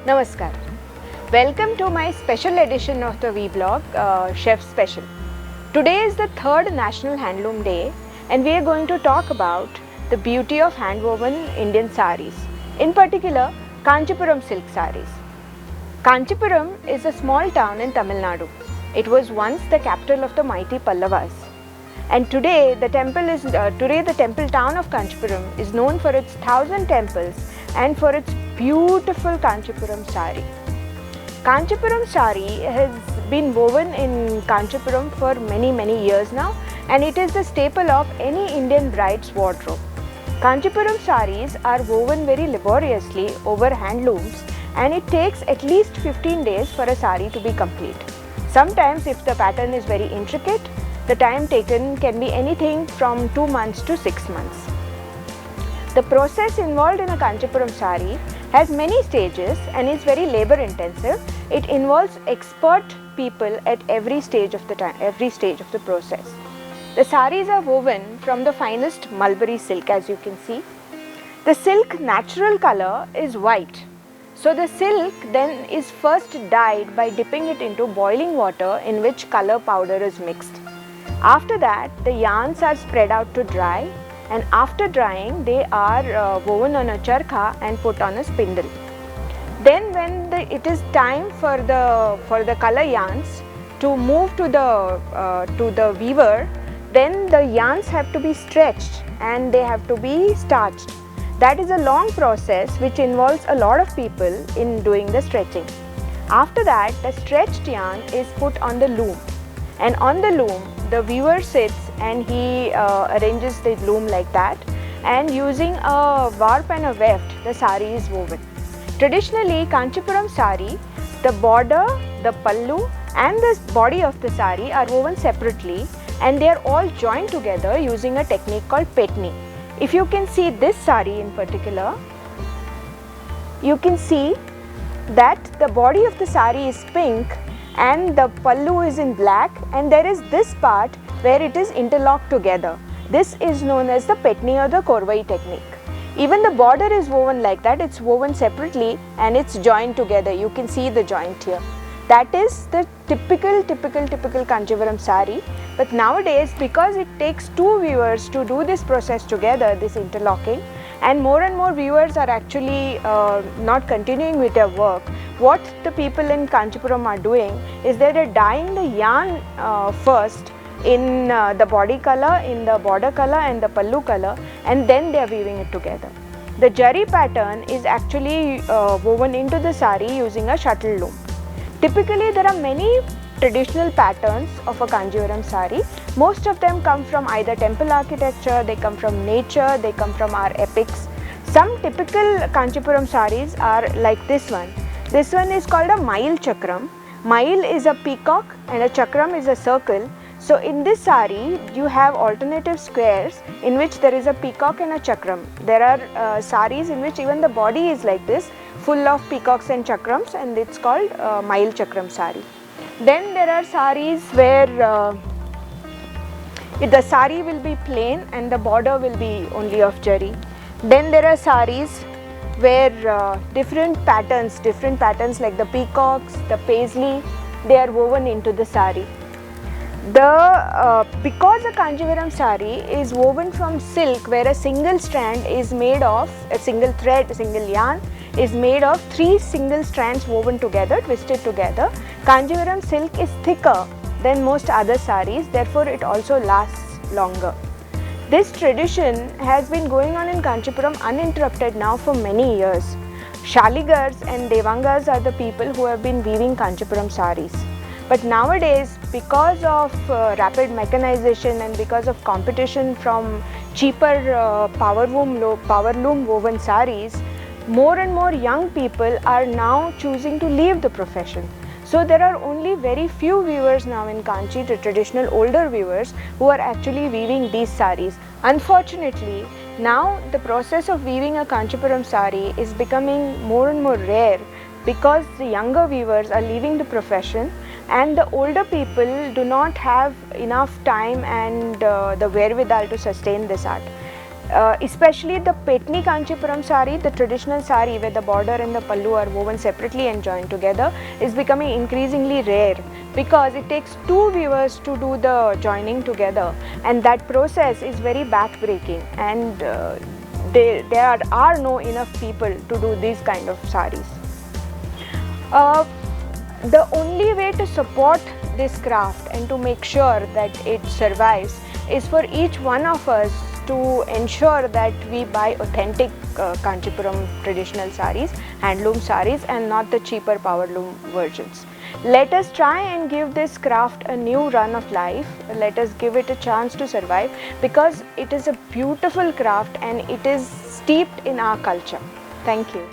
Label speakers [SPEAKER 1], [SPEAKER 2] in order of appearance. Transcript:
[SPEAKER 1] Namaskar. Welcome to my special edition of the vlog, Shef Special. Today is the 3rd National Handloom Day and we are going to talk about the beauty of hand-woven Indian sarees, in particular Kanchipuram silk sarees. Kanchipuram is a small town in Tamil Nadu. It was once the capital of the mighty Pallavas. And today the temple town of Kanchipuram is known for its 1000 temples and for its beautiful Kanchipuram saree. Kanchipuram saree has been woven in Kanchipuram for many years now, and it is the staple of any Indian bride's wardrobe. Kanchipuram sarees are woven very laboriously over hand looms, and it takes at least 15 days for a saree to be complete. Sometimes if the pattern is very intricate, the time taken can be anything from 2 months to 6 months. The process involved in a Kanchipuram saree has many stages and is very labor intensive. It involves expert people at every stage of the process. The sarees are woven from the finest mulberry silk, as you can see. The silk natural color is white. So the silk then is first dyed by dipping it into boiling water in which color powder is mixed. After that, the yarns are spread out to dry, and after drying they are woven on a charkha and put on a spindle. Then when it is time for the color yarns to move to the weaver, then the yarns have to be stretched and they have to be starched. That is a long process which involves a lot of people in doing the stretching. After that, the stretched yarn is put on the loom, and on the loom the weaver sits and he arranges the loom like that, and using a warp and a weft the saree is woven. Traditionally, Kanchipuram saree, the border, the pallu and the body of the saree are woven separately, and they are all joined together using a technique called petni. If you can see this saree in particular, you can see that the body of the saree is pink and the pallu is in black, and there is this part where it is interlocked together. This is known as the petni or the Karve technique. Even the border is woven like that. It's woven separately and it's joined together. You can see the joint here. That is the typical Kanchipuram saree. But nowadays, because it takes 2 weavers to do this process together, this interlocking, and more weavers are actually not continuing with their work, what the people in Kanchipuram are doing is they are dyeing the yarn first in the body color, in the border color and the pallu color, and then they are weaving it together. The jari pattern is actually woven into the saree using a shuttle loom. Typically, there are many traditional patterns of a Kanchipuram saree. Most of them come from either temple architecture, they come from nature, they come from our epics. Some typical Kanchipuram sarees are like this one. This one is called a Mail Chakram. Mail is a peacock and a Chakram is a circle. So in this saree, you have alternative squares in which there is a peacock and a Chakram. There are sarees in which even the body is like this, full of peacocks and chakrams, and it's called Mail Chakram saree. Then there are sarees where the saree will be plain and the border will be only of jari. Then there are sarees where different patterns like the peacocks, the paisley, they are woven into the saree. Because a Kanchipuram saree is woven from silk, where a single strand is made of, a single thread, a single yarn is made of 3 single strands woven together, twisted together. Kanchipuram silk is thicker than most other sarees, therefore it also lasts longer. This tradition has been going on in Kanchipuram uninterrupted now for many years. Shaligars and Devangas are the people who have been weaving Kanchipuram sarees. But nowadays, because of rapid mechanization and because of competition from cheaper power loom woven sarees, more and more young people are now choosing to leave the profession. So there are only very few weavers now in Kanchi, the traditional older weavers, who are actually weaving these sarees. Unfortunately, now the process of weaving a Kanchipuram saree is becoming more and more rare because the younger weavers are leaving the profession and the older people do not have enough time and the wherewithal to sustain this art. Especially the Petni Kanchipuram sari, the traditional sari where the border and the pallu are woven separately and joined together, is becoming increasingly rare because it takes two weavers to do the joining together, and that process is very back-breaking, and there are no enough people to do these kind of saris. The only way to support this craft and to make sure that it survives is for each one of us to ensure that we buy authentic Kanchipuram traditional saris, handloom saris, and not the cheaper powerloom versions. Let us try and give this craft a new run of life. Let us give it a chance to survive, because it is a beautiful craft and it is steeped in our culture. Thank you.